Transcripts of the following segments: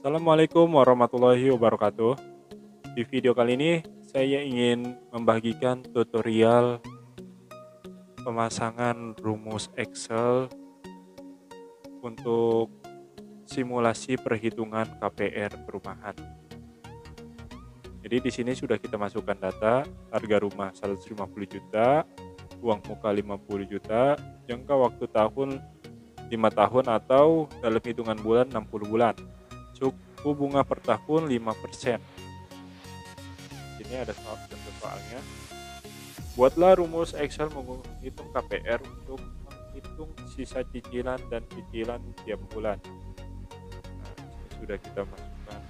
Assalamualaikum warahmatullahi wabarakatuh. Di video kali ini saya ingin membagikan tutorial pemasangan rumus Excel untuk simulasi perhitungan KPR perumahan. Jadi di sini sudah kita masukkan data harga rumah 150 juta, uang muka 50 juta, jangka waktu tahun 5 tahun atau dalam hitungan bulan 60 bulan. Suku bunga per tahun 5%. Ini ada contoh soalnya. Buatlah rumus Excel menghitung KPR untuk menghitung sisa cicilan dan cicilan tiap bulan. Nah, ini sudah kita masukkan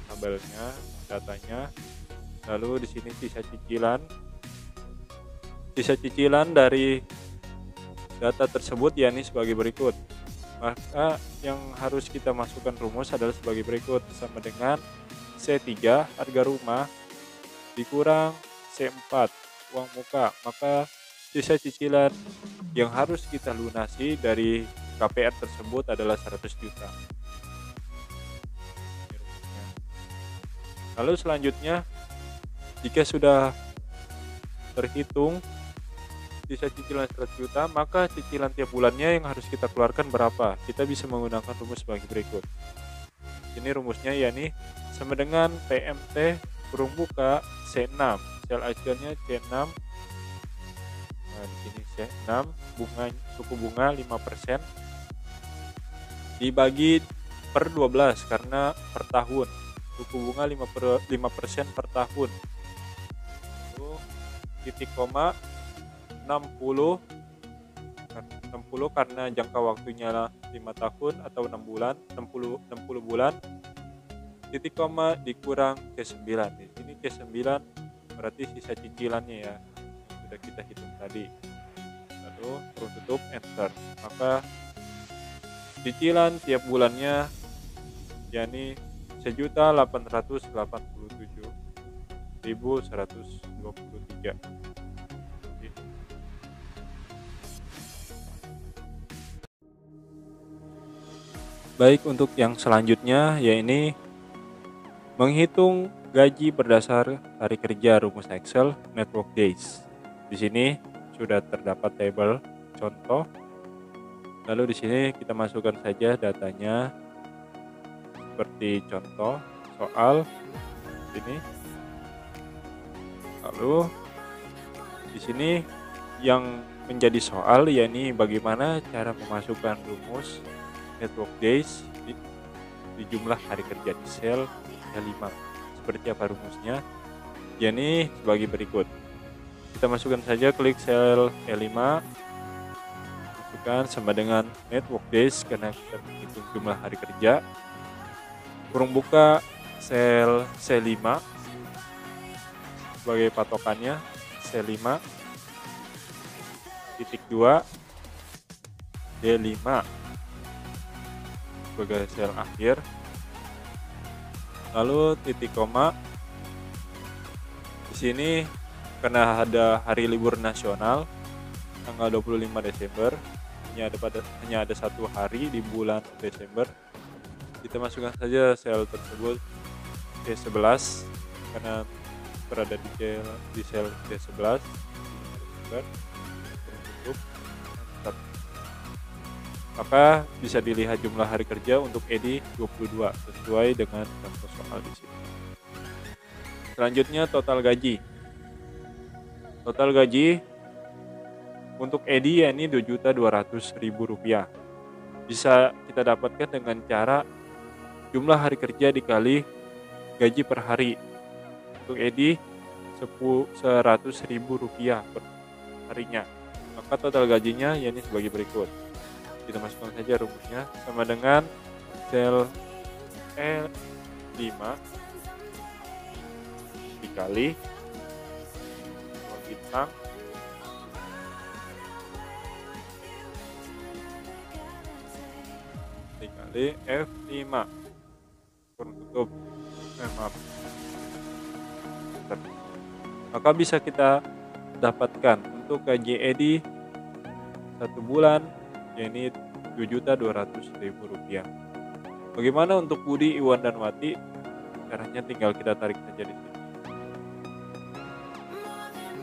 tabelnya, datanya. Lalu di sini sisa cicilan. Sisa cicilan dari data tersebut yakni sebagai berikut. Maka yang harus kita masukkan rumus adalah sebagai berikut, sama dengan C3 harga rumah dikurang C4 uang muka, maka sisa cicilan yang harus kita lunasi dari KPR tersebut adalah 100 juta. Lalu selanjutnya, jika sudah terhitung sisa cicilan 100 juta, maka cicilan tiap bulannya yang harus kita keluarkan berapa? Kita bisa menggunakan rumus sebagai berikut. Ini rumusnya yakni sama dengan PMT kurung buka C6, sel acuannya C6. Nah, di sini C6, suku bunga 5% dibagi per 12 karena per tahun. Suku bunga 5% per tahun. Lalu titik koma 60 karena jangka waktunya 5 tahun atau 6 bulan, 60 bulan. Titik koma dikurang ke9. Di sini ke9 berarti sisa cicilannya ya, yang sudah kita hitung tadi. Lalu kurung tutup, enter. Maka cicilan tiap bulannya yakni 1.887.123. Baik, untuk yang selanjutnya yaitu menghitung gaji berdasar hari kerja rumus Excel Network Days. Di sini sudah terdapat tabel contoh. Lalu di sini kita masukkan saja datanya seperti contoh soal ini. Lalu di sini yang menjadi soal yakni bagaimana cara memasukkan rumus Network Days di jumlah hari kerja di sel E5. Seperti apa rumusnya? Yakni sebagai berikut. Kita masukkan saja, klik sel E5, masukkan sama dengan Network Days karena kita menghitung jumlah hari kerja. Kurung buka sel C5 sebagai patokannya, C5 titik 2 D5 sebagai sel akhir. Lalu titik koma. Di sini karena ada hari libur nasional tanggal 25 Desember, hanya ada satu hari di bulan Desember. Kita masukkan saja sel tersebut C11 karena berada di sel C11. Maka bisa dilihat jumlah hari kerja untuk EDI 22 sesuai dengan contoh soal di sini. Selanjutnya total gaji. Total gaji untuk EDI yakni Rp2.200.000. Bisa kita dapatkan dengan cara jumlah hari kerja dikali gaji per hari. Untuk EDI Rp100.000 per harinya. Maka total gajinya yakni sebagai berikut. Kita masukkan saja rumusnya sama dengan sel E5 dikali bintang dikali F5 kurung tutup, maaf. Maka bisa kita dapatkan untuk gaji EDI 1 bulan yakni Rp2.200.000. Bagaimana untuk Budi, Iwan, dan Wati? Caranya tinggal kita tarik saja di sini.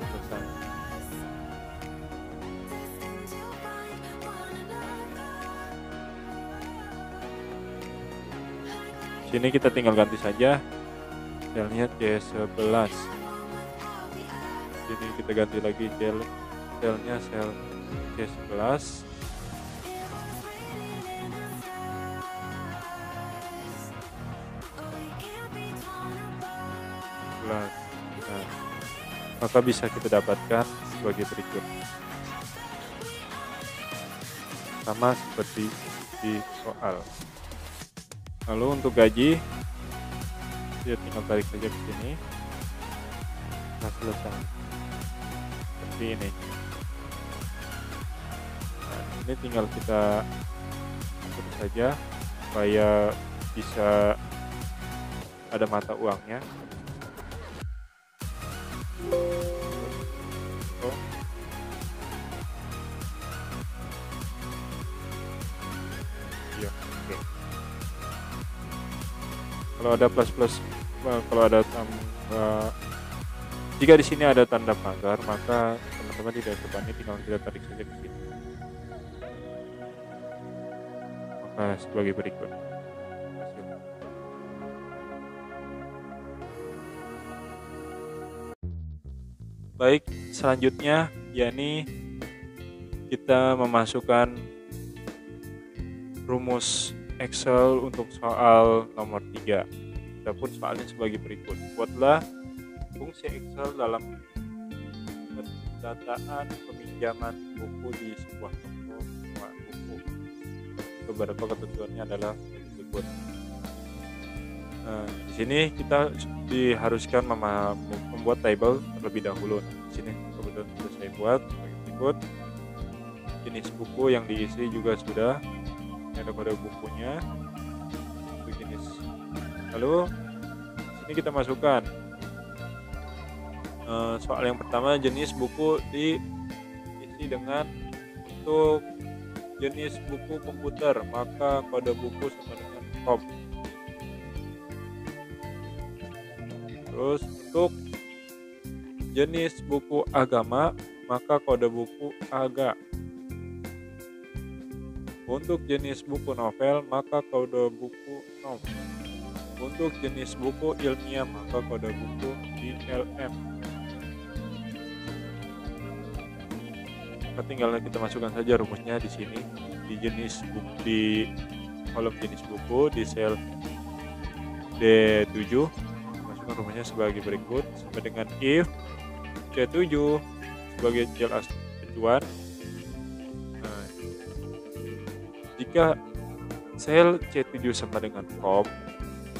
Selesai. Sini kita tinggal ganti saja selnya C11. Sini kita ganti lagi selnya sel C11. Nah, maka bisa kita dapatkan sebagai berikut, sama seperti di soal. Lalu untuk gaji, dia tinggal tarik saja ke sini. Nah, selesai. Seperti ini. Nah, ini tinggal kita atur saja supaya bisa ada mata uangnya. Iya, oke. Kalau ada plus, kalau ada jika di sini ada tanda pagar, maka teman-teman tidak usah panik, tinggal kita tarik saja ke sini. Maka sebagai berikut. Baik, selanjutnya yakni kita memasukkan rumus Excel untuk soal nomor 3. Adapun soalnya sebagai berikut. Buatlah fungsi Excel dalam pendataan peminjaman buku di sebuah toko buku. Beberapa ketentuannya adalah berikut. Nah, di sini kita diharuskan membuat table terlebih dahulu. Nah, di sini kebetulan sudah saya buat sebagai berikut. Jenis buku yang diisi juga sudah. Ini ada kode bukunya untuk jenis. Lalu di sini kita masukkan soal yang pertama, jenis buku diisi dengan untuk jenis buku komputer, maka kode buku sama dengan kom. Terus untuk jenis buku agama, maka kode buku aga. Untuk jenis buku novel, maka kode buku nov. Untuk jenis buku ilmiah, maka kode buku ILM. Tinggal kita masukkan saja rumusnya di sini di jenis buku, di kolom jenis buku di sel D7. Masukkan rumusnya sebagai berikut, sama dengan if C7 sebagai jelas acuan. Nah, jika sel C7 sama dengan kom,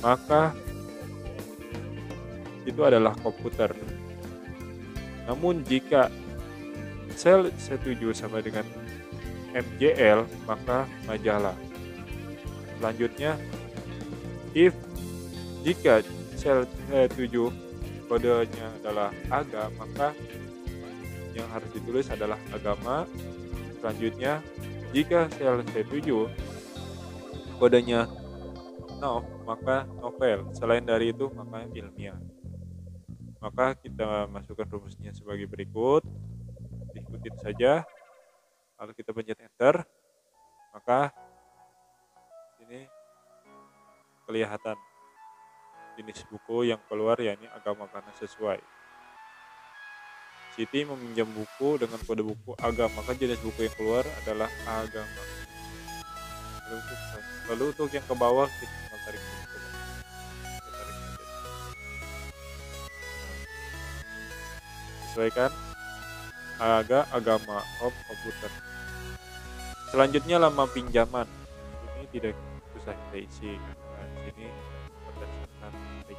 maka itu adalah komputer. Namun jika sel C7 sama dengan MJL, maka majalah. Selanjutnya, if jika sel C7 kodenya adalah aga, maka yang harus ditulis adalah agama. Selanjutnya, jika sel C7 kodenya nov, maka novel. Selain dari itu, maka ilmiah. Maka kita masukkan rumusnya sebagai berikut. Diikutin saja, lalu kita pencet enter, maka ini kelihatan jenis buku yang keluar, yakni agama karena sesuai. Siti meminjam buku dengan kode buku agama, maka jenis buku yang keluar adalah agama. Lalu untuk yang ke bawah kita tarik saja. Sesuaikan agama komputer. Selanjutnya lama pinjaman. Ini tidak susah kita isi karena di sini berdasarkan hari.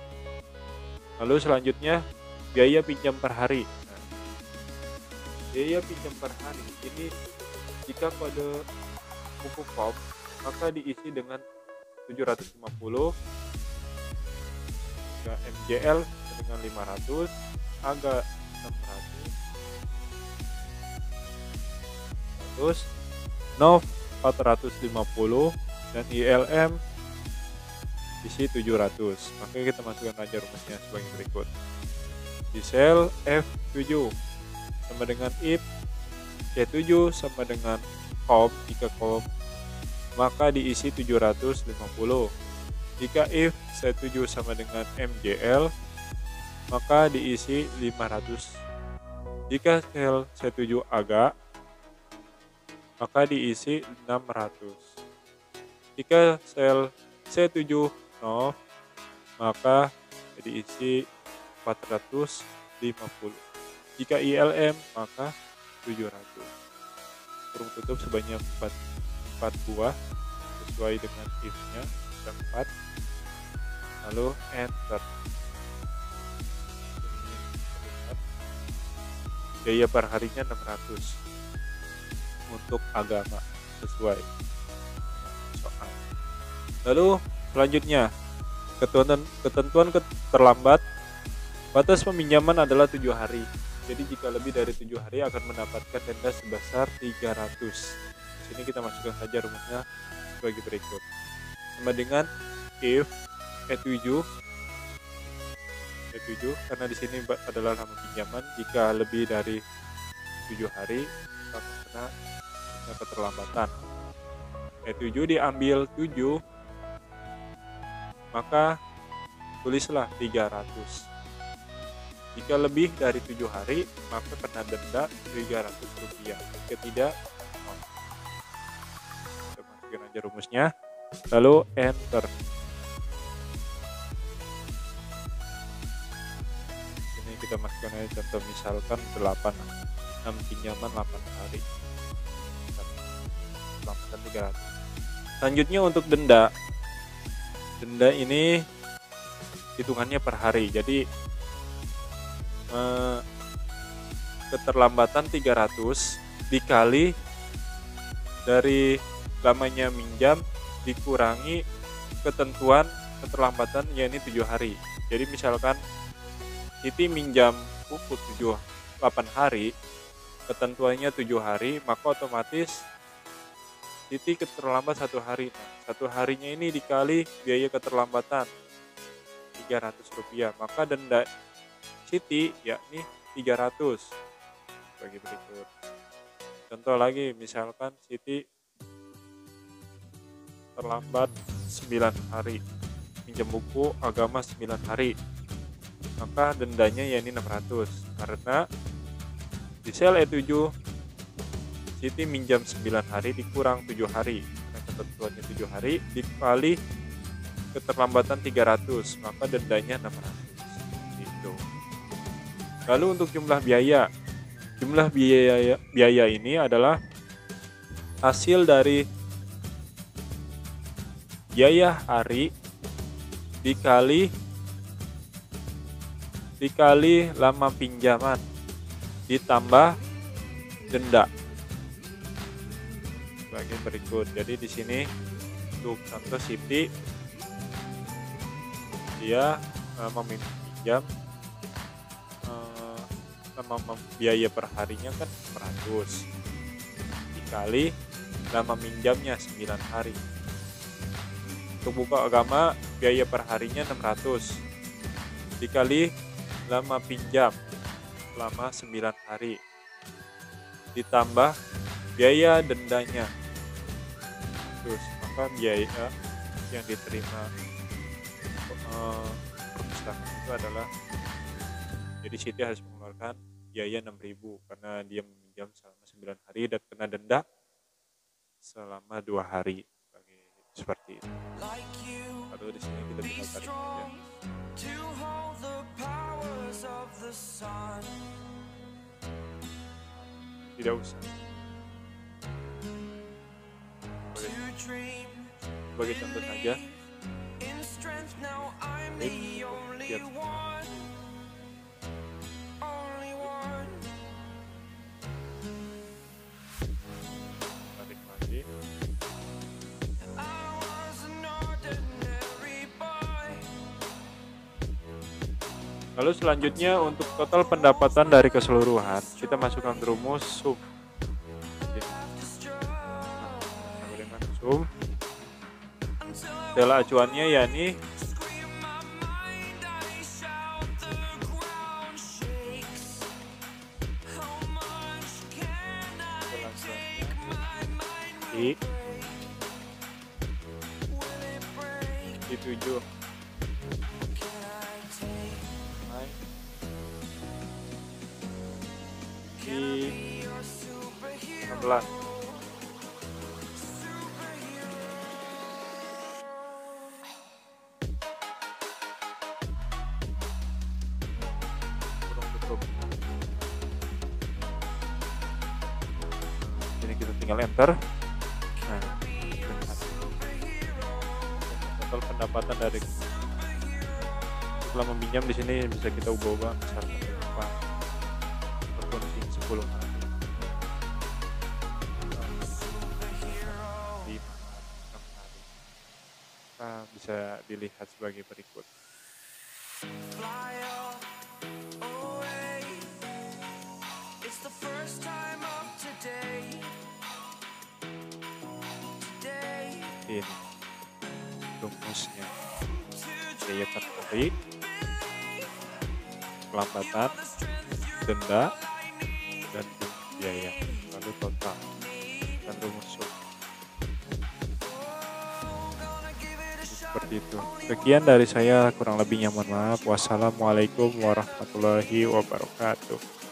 Lalu selanjutnya biaya pinjam per hari. Nah, biaya pinjam per hari ini jika kode buku kom, maka diisi dengan 750, MJL dengan 500, aga 600, nov 450, dan ILM isi 700. Maka kita masukkan aja rumusnya sebagai berikut. Di sel F7 sama dengan if C7 sama dengan jika maka diisi 750. Jika if C7 sama dengan MJL maka diisi 500. Jika sel C7 agak maka diisi 600. Jika sel C7 nol maka diisi 450. Jika ILM maka 700. Kurung tutup sebanyak 4 buah sesuai dengan if-nya 4. Lalu enter. Biaya per harinya 600 untuk agama sesuai soal. Lalu selanjutnya ketentuan terlambat. Batas peminjaman adalah 7 hari. Jadi jika lebih dari 7 hari akan mendapatkan denda sebesar 300. Sini kita masukkan saja rumusnya sebagai berikut. Sama dengan if E7 karena di sini adalah nama pinjaman, jika lebih dari 7 hari maka kena keterlambatan. E7 diambil 7 maka tulislah 300. Jika lebih dari 7 hari maka kena denda Rp300. Jika tidak, kita masukin aja rumusnya lalu enter. Ini kita masukkan aja contoh, misalkan 6 pinjaman 8 hari, keterlambatan 300. Selanjutnya untuk denda ini hitungannya per hari. Jadi keterlambatan 300 dikali dari lamanya minjam dikurangi ketentuan keterlambatan, yakni 7 hari. Jadi misalkan Siti minjam buku 8 hari, ketentuannya 7 hari, maka otomatis Siti keterlambat 1 hari. Nah, 1 harinya ini dikali biaya keterlambatan Rp300, maka denda Siti yakni 300 bagi berikut. Contoh lagi, misalkan Siti terlambat 9 hari, pinjam buku agama 9 hari, maka dendanya yakni 600 karena di sel E7 Siti minjam 9 hari dikurang 7 hari, karena ketentuannya 7 hari dikali keterlambatan 300, maka dendanya 600. Gitu. Lalu untuk jumlah biaya ini adalah hasil dari biaya hari dikali lama pinjaman ditambah denda sebagai berikut. Jadi di sini untuk contoh Siti dia meminjam biaya per harinya kan 100 dikali lama minjamnya 9 hari. Untuk buku agama biaya per harinya 600 dikali lama pinjam selama 9 hari ditambah biaya dendanya. Terus maka biaya yang diterima perpustakaan itu adalah, jadi Siti harus mengeluarkan biaya 6.000 karena dia meminjam selama 9 hari dan kena denda selama 2 hari seperti itu. Lalu di sini kita tinggal tarik saja. Tidak usah. Sebagai contoh saja. Tarik lagi. Lalu selanjutnya untuk total pendapatan dari keseluruhan kita masukkan rumus sum. Sama dengan sum. Sel acuannya yakni kali di 7 naik di 16 kurang tutup. Jadi kita tinggal enter. Nah, total pendapatan dari setelah meminjam di sini bisa kita ubah-ubah misalkan berapa per kondisi 10 hari, 5 hari, 6 hari. Nah, bisa dilihat sebagai berikut. Ini rumusnya biaya tertarik, kelambatan, denda, dan biaya, lalu total dan rumus seperti itu. Sekian dari saya, kurang lebihnya mohon maaf. Wassalamualaikum warahmatullahi wabarakatuh.